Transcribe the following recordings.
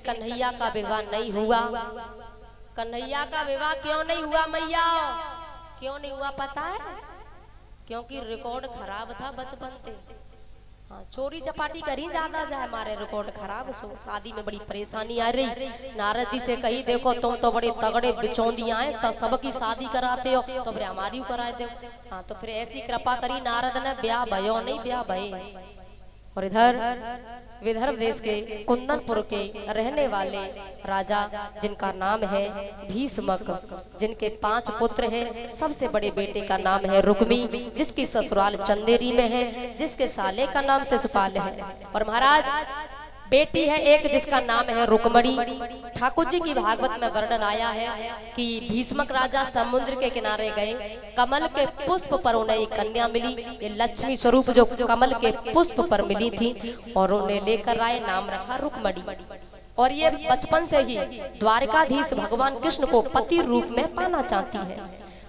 कन्हैया का विवाह नहीं हुआ। कन्हैया का विवाह क्यों नहीं हुआ मैया? क्यों नहीं हुआ पता है? क्योंकि रिकॉर्ड खराब था बचपन से। हाँ, चोरी चपाटी करी ज्यादा जाए, हमारे रिकॉर्ड खराब सो शादी में बड़ी परेशानी आ रही। नारद जी से कही देखो तुम तो बड़े तगड़े बिचौंदिया हैं, तो सबकी शादी कराते हो तो फिर हमारी कराए दो। हाँ, तो फिर ऐसी कृपा करी नारद ने, ब्याह भयो नहीं ब्याह भये। और इधर विदर्भ देश के कुंदनपुर के रहने वाले राजा जिनका नाम है भीष्मक, जिनके 5 पुत्र हैं, सबसे बड़े बेटे का नाम है रुक्मी, जिसकी ससुराल चंदेरी में है, जिसके साले का नाम शिशुपाल है। और महाराज बेटी है एक जिसका नाम है रुक्मणी। ठाकुर जी की भागवत में वर्णन आया है कि भीष्मक राजा समुद्र के किनारे गए, कमल के पुष्प पर उन्हें एक कन्या मिली। ये लक्ष्मी स्वरूप जो कमल के पुष्प पर मिली थी और उन्हें लेकर आए, नाम रखा रुक्मणी। और ये बचपन से ही द्वारकाधीश भगवान कृष्ण को पति रूप में पाना चाहती है।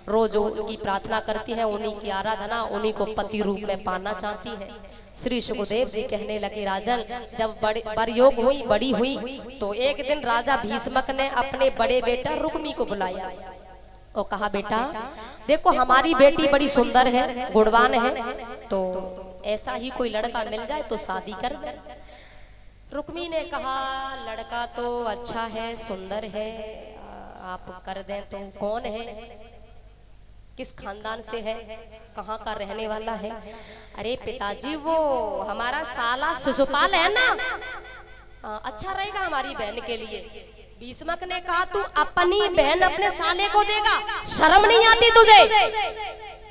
रोज उनकी प्रार्थना करती है, उन्हीं की आराधना, उन्हीं को पति रूप में पाना चाहती है। श्री सुखदेव जी कहने लगे राजन, जब बरयोग हुई, बड़ी हुई, तो एक दिन राजा भीष्मक ने अपने बड़े बेटा रुक्मी को बुलाया और कहा बेटा देखो हमारी बेटी बड़ी सुंदर है, गुणवान है, तो ऐसा ही कोई लड़का मिल जाए तो शादी कर दे। रुक्मी ने कहा लड़का तो अच्छा है, सुंदर है, आप कर दें तो कौन है, किस खानदान से है, कहाँ का रहने वाला है? अरे पिताजी वो हमारा साला शिशुपाल है ना, अच्छा रहेगा हमारी बहन के लिए। भीष्मक ने कहा तू अपनी बहन अपने साले को देगा, शर्म नहीं आती तुझे?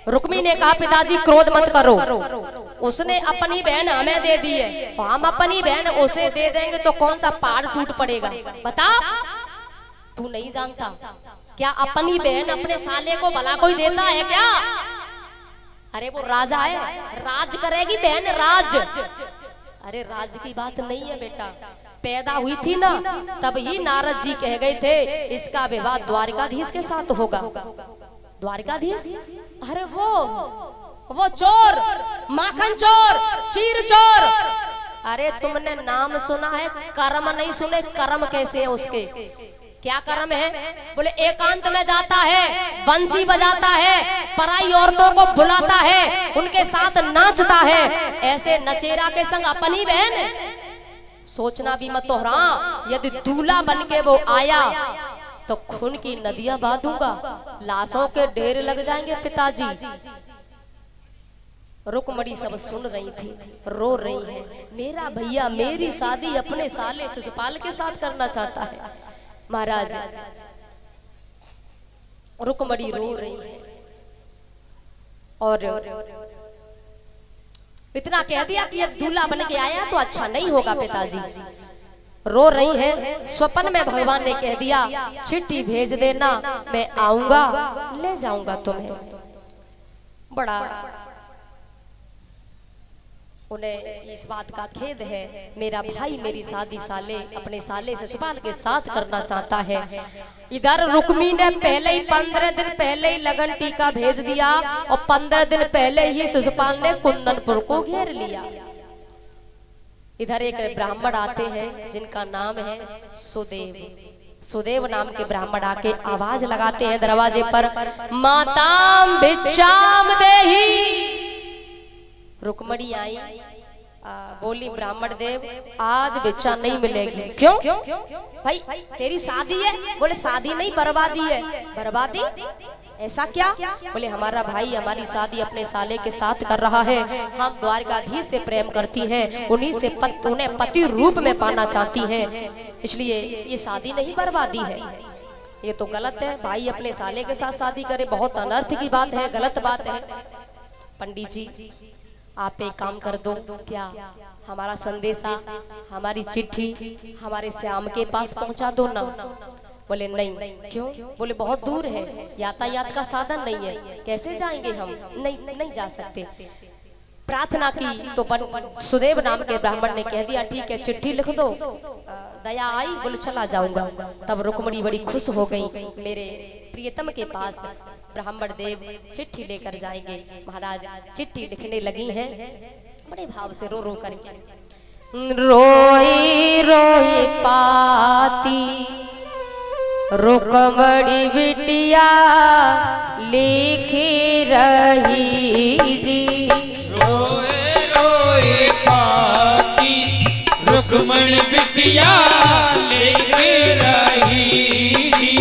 रुक्मी ने कहा पिताजी क्रोध मत करो, उसने अपनी बहन हमें दे दी है, हम अपनी बहन उसे दे देंगे तो कौन सा पहाड़ टूट पड़ेगा? बता, तू नहीं जानता क्या अपनी बहन अपने साले को भला कोई देता है क्या? अरे वो राजा है, राज करेगी बहन, राज। अरे राज की बात नहीं है बेटा, पैदा हुई थी ना तब ही नारद जी कह गए थे इसका विवाह द्वारकाधीश के साथ होगा। द्वारकाधीश? अरे वो चोर, माखन चोर, चीर चोर। अरे तुमने नाम सुना है, कर्म नहीं सुने? कर्म कैसे है उसके? क्या कर्म है? बोले एकांत में जाता है, बंसी बजाता है, पराई औरतों को बुलाता है, उनके साथ नाचता है, ऐसे नचेरा के संग अपनी बहन। सोचना भी मत तोहरा, यदि दूल्हा बन के वो आया तो खून की नदियां बहा दूंगा, लाशों के ढेर लग जाएंगे पिताजी। रुक्मणी सब सुन रही थी, रो रही है, मेरा भैया मेरी शादी अपने साले शिशुपाल के साथ करना चाहता है। महाराज रुक्मणी रो रही है और इतना कह दिया कि यदि दूल्हा बन के आया तो अच्छा नहीं होगा पिताजी। रो रही है, स्वप्न में भगवान ने कह दिया चिट्ठी भेज देना, मैं आऊंगा ले जाऊंगा तुम्हें। बड़ा उन्हें इस बात का खेद है, मेरा भाई मेरी शादी अपने साले शिशुपाल के साथ करना चाहता है। इधर रुक्मी ने पहले ही 15 दिन पहले ही लगन टीका भेज दिया और 15 दिन पहले ही शिशुपाल ने कुंदनपुर को घेर लिया। इधर एक ब्राह्मण आते हैं जिनका नाम है सुदेव। सुदेव नाम के ब्राह्मण आके आवाज लगाते हैं दरवाजे पर, माताम भिक्षाम देही। रुक्मणी आई, बोली ब्राह्मण देव आज भिक्षा नहीं मिलेगी। क्यों भाई, तेरी शादी है? बोले शादी नहीं बर्बादी है। बर्बादी? ऐसा क्या? बोले हमारा भाई हमारी शादी अपने साले के साथ कर रहा है, हम द्वारकाधीश से प्रेम करती हैं, उन्हीं से उन्हें पति रूप में पाना चाहती हैं, इसलिए ये शादी नहीं बर्बादी है। ये तो गलत है, भाई अपने साले के साथ शादी करे, बहुत अनर्थ की बात है, गलत बात है। पंडित जी आप एक काम कर दो, क्या हमारा संदेशा, हमारी चिट्ठी हमारे श्याम के पास पहुंचा दो ना। बोले नहीं। क्यों? बोले बहुत दूर है, यातायात का साधन नहीं है, कैसे जाएंगे हम? नहीं जा सकते। प्रार्थना की तो सुदेव नाम के ब्राह्मण ने कह दिया ठीक है चिट्ठी लिख दो। दया आई, बोले चला जाऊंगा। तब रुक्मणी बड़ी खुश हो गई, मेरे प्रियतम के पास ब्राह्मण देव चिट्ठी लेकर जाएंगे। महाराज चिट्ठी लिखने लगी हैं बड़े भाव से रो रो करके। रोई रोई पाती रुकमणी बिटिया लिखी रही जी। रोए रोए पाती रुकमणी बिटिया लिखी रही जी।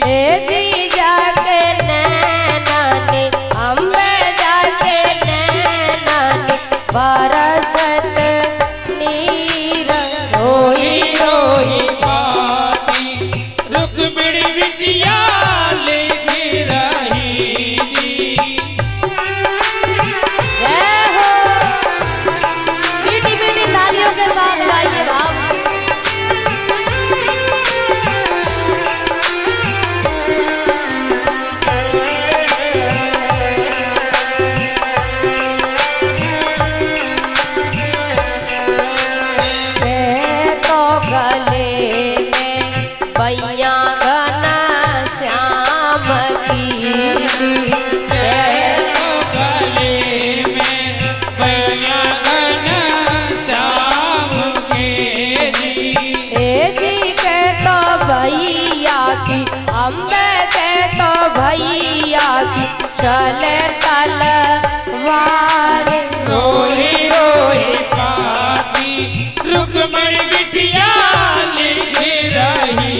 ए जी जाके नैना ने अम्बे जाके नैना ने बरसत नीर रोई रोई पाती रुकमणी बिटिया लिखी रही जी। जय हो। मीठी मीठी तालियों के साथ गाइए भाव से। भैया घन श्याम की जी। गले में भैया घन श्याम के जी। ए जी के तो भैया की अम्बे के तो भैया की चले तलवार रोई रोई पाती रुकमणी बिटिया लिखी रही।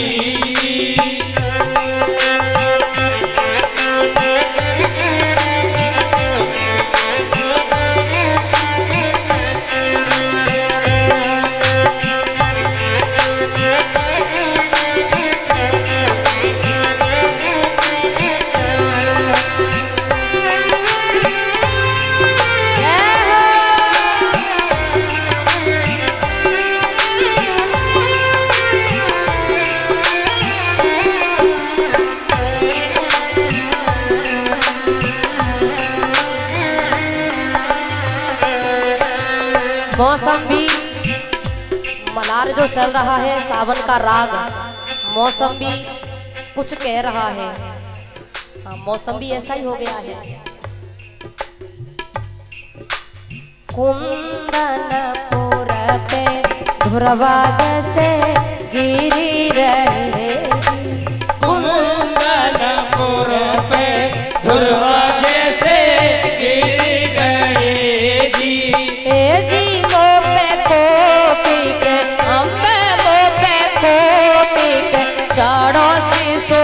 मौसम भी मलार जो चल रहा है, सावन का राग, मौसम भी कुछ कह रहा है। हाँ, मौसम भी ऐसा ही हो गया है। कुंदनपुर पे धुरवा जैसे गिरी रहे। कुंदनपुर पे धुरवा जैसे गिर गए जी। ए जी को पी के अम्बे को पी के चारों शिशु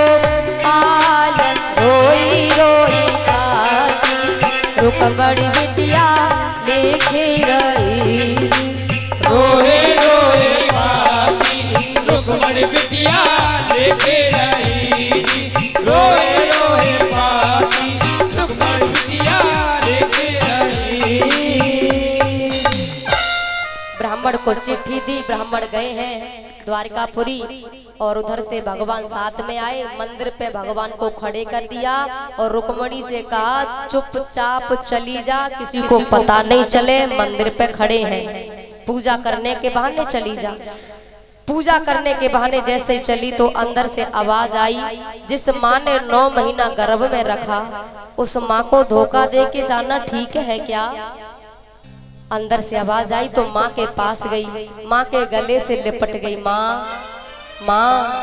पालन रोई रोई खाती रुकमणी बिटिया लिखी रही। रोए रोए पाती रुकमणी बिटिया लिखी रही जी। रोए रोए पाती रुकमणी बिटिया लिखी रही। ब्राह्मण को चिट्ठी दी, ब्राह्मण गए हैं द्वारकापुरी और उधर से भगवान साथ में आए। मंदिर पे भगवान को खड़े कर दिया और रुक्मणी से कहा चुपचाप चली जा, किसी को पता नहीं चले मंदिर पे खड़े हैं। पूजा करने के बहाने चली जा। पूजा करने के बहाने जैसे ही चली तो अंदर से आवाज आई, जिस माँ ने 9 महीना गर्भ में रखा उस माँ को धोखा दे के जाना ठीक है क्या? अंदर से आवाज आई तो माँ के पास गई, माँ के गले से लिपट गई। माँ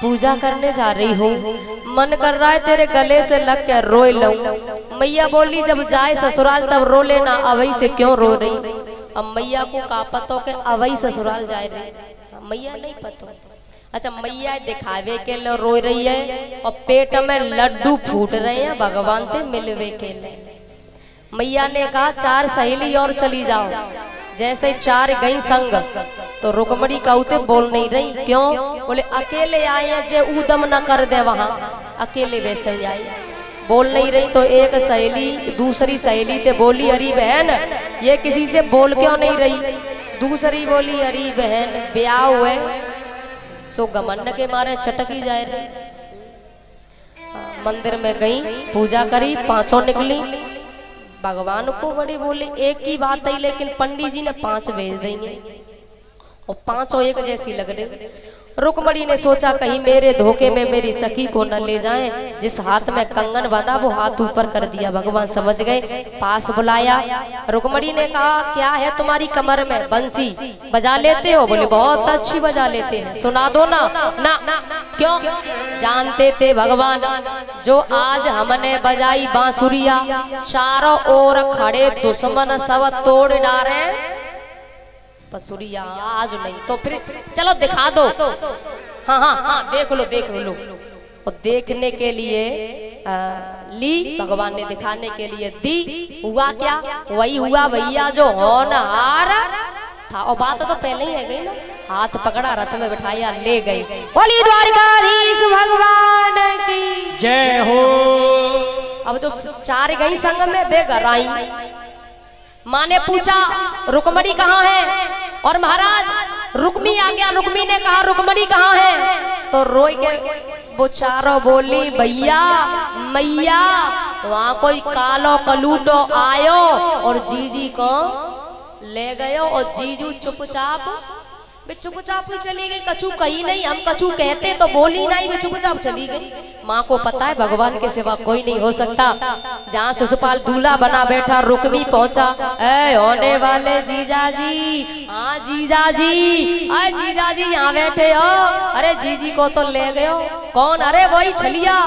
पूजा करने जा रही हूँ, मन कर रहा है तेरे गले से लग के रोए लूं। मैया बोली जब जाए ससुराल तब रो लेना, अवई से क्यों रो रही? अब मैया को का पतो के अवई ससुराल जा रही, मैया नहीं पतो। अच्छा, मैया दिखावे के लिए रो रही है और पेट में लड्डू फूट रहे हैं भगवान से मिलवे के लिए। मैया ने कहा 4 सहेली और चली जाओ। जैसे 4 गई संग तो रुक्मणी कहते बोल नहीं रही, क्यों? बोले अकेले आए हैं, जे उदम न कर दे वहां अकेले वैसे आई। बोल नहीं रही तो एक सहेली दूसरी सहेली ते बोली अरे बहन ये किसी से बोल क्यों नहीं रही? दूसरी बोली अरे बहन ब्याह हुए सो गमन के मारे चटकी जाए रही। मंदिर में गई, पूजा करी, 5 निकली। भगवान को बड़ी बोले एक ही बात है, लेकिन पंडित जी ने 5 भेज देंगे और 5 एक जैसी लग रही। रुक्मणी ने सोचा कहीं मेरे धोखे में मेरी सखी को न ले जाएं। जिस हाथ में कंगन बांधा वो हाथ ऊपर कर दिया। भगवान समझ गए, पास बुलाया। रुक्मणी ने कहा क्या है तुम्हारी कमर में? बंसी बजा लेते हो? बोले बहुत अच्छी बजा लेते हैं, सुना दो ना। ना क्यों? जानते थे भगवान जो आज हमने बजाई बांसुरिया, चारों ओर खड़े दुश्मन सब तोड़ डाले बंसुरिया। आज नहीं तो फिर चलो दिखा दो। हाँ हाँ हाँ देख लो देख लो। और देखने के लिए ली, भगवान ने दिखाने के लिए दी। हुआ क्या? वही हुआ भैया जो होनहार था। और बात तो पहले ही है गई ना। हाथ पकड़ा, रथ में बिठाया, ले गई। बोली द्वारकाधीश भगवान की जय हो। अब जो चार गई संग में वे घर आई। माँ ने पूछा रुक्मणी कहाँ है? और महाराज रुक्मी आ गया। रुक्मी ने कहा रुक्मणी कहाँ है? तो रोई के वो चारों बोली भैया मैया वहाँ कोई कालो कलूटो आयो और जीजी को ले गयो। और जीजू चुपचाप चुपचाप ही चली गई। कछु कही नहीं, हम कछु कहते तो बोली नहीं, वे चुपचाप चली गई। माँ को पता है भगवान के सिवा कोई नहीं हो सकता। जहाँ शिशुपाल दूल्हा बना बैठा, रुक्मी पहुंचा। ए होने वाले जीजाजी, हाँ जीजाजी, अरे जीजाजी यहाँ बैठे हो? अरे जीजी को तो ले गयो। कौन? अरे वही छलिया।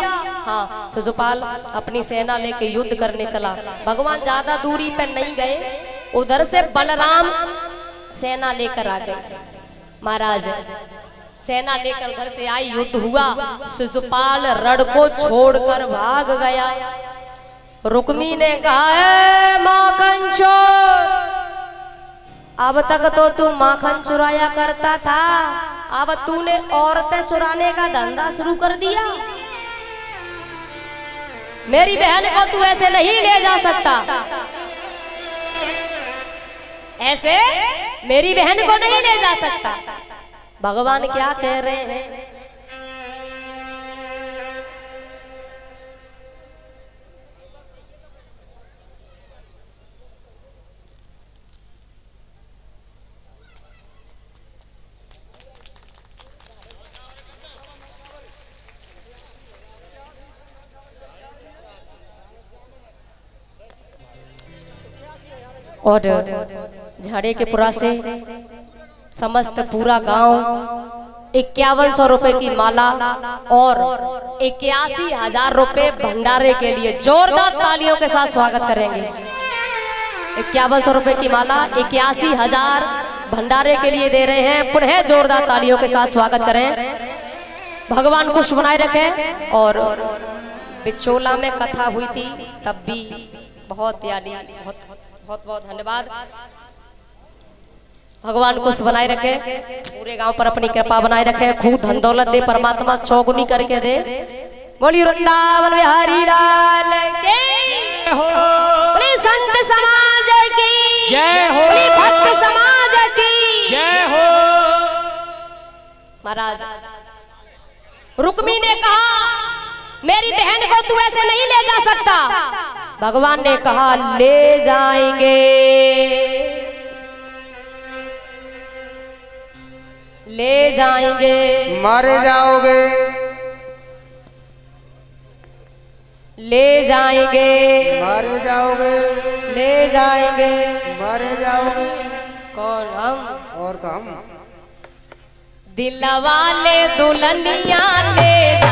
हाँ शिशुपाल अपनी सेना लेके युद्ध करने चला। भगवान ज्यादा दूरी पे नहीं गए, उधर से बलराम सेना लेकर आ गए। महाराज सेना लेकर उधर से आई, युद्ध हुआ। शिशुपाल रण को छोड़कर भाग गया। रुक्मी ने कहा माखन चोर, अब तक तो तू माखन चुराया करता था, अब तूने औरतें चुराने का धंधा शुरू कर दिया। मेरी बहन को तू ऐसे नहीं ले जा सकता, ऐसे मेरी बहन को नहीं ले जा सकता। भगवान क्या कह रहे हैं? और झाड़े के पुरा से समस्त पूरा गांव 5100 रुपए की माला और 81,000 रुपए भंडारे के लिए जोरदार तालियों के साथ स्वागत करेंगे। 5100 रुपए की माला 81,000 भंडारे के लिए दे रहे हैं। पुनः जोरदार तालियों के साथ स्वागत करें। भगवान खुश बनाए रखे। और बिचौला में कथा हुई थी तब भी बहुत यानी बहुत बहुत धन्यवाद। भगवान को बनाए रखे, पूरे गांव पर अपनी कृपा बनाए रखे, खूब धन दौलत दे, परमात्मा चौगुनी करके दे। बोली वृंदावन बिहारी लाल की जय हो, बोली संत समाज की जय हो, बोली भक्त समाज की जय हो। महाराज रुक्मी ने कहा मेरी बहन को तू ऐसे नहीं ले जा सकता। भगवान ने कहा ले जाएंगे, ले जाएंगे। मारे जाओगे, ले जाएंगे, मारे जाओगे, ले जाएंगे। मारे जाओगे। कौन? हम और हम दिलवाले दुल्हनिया ले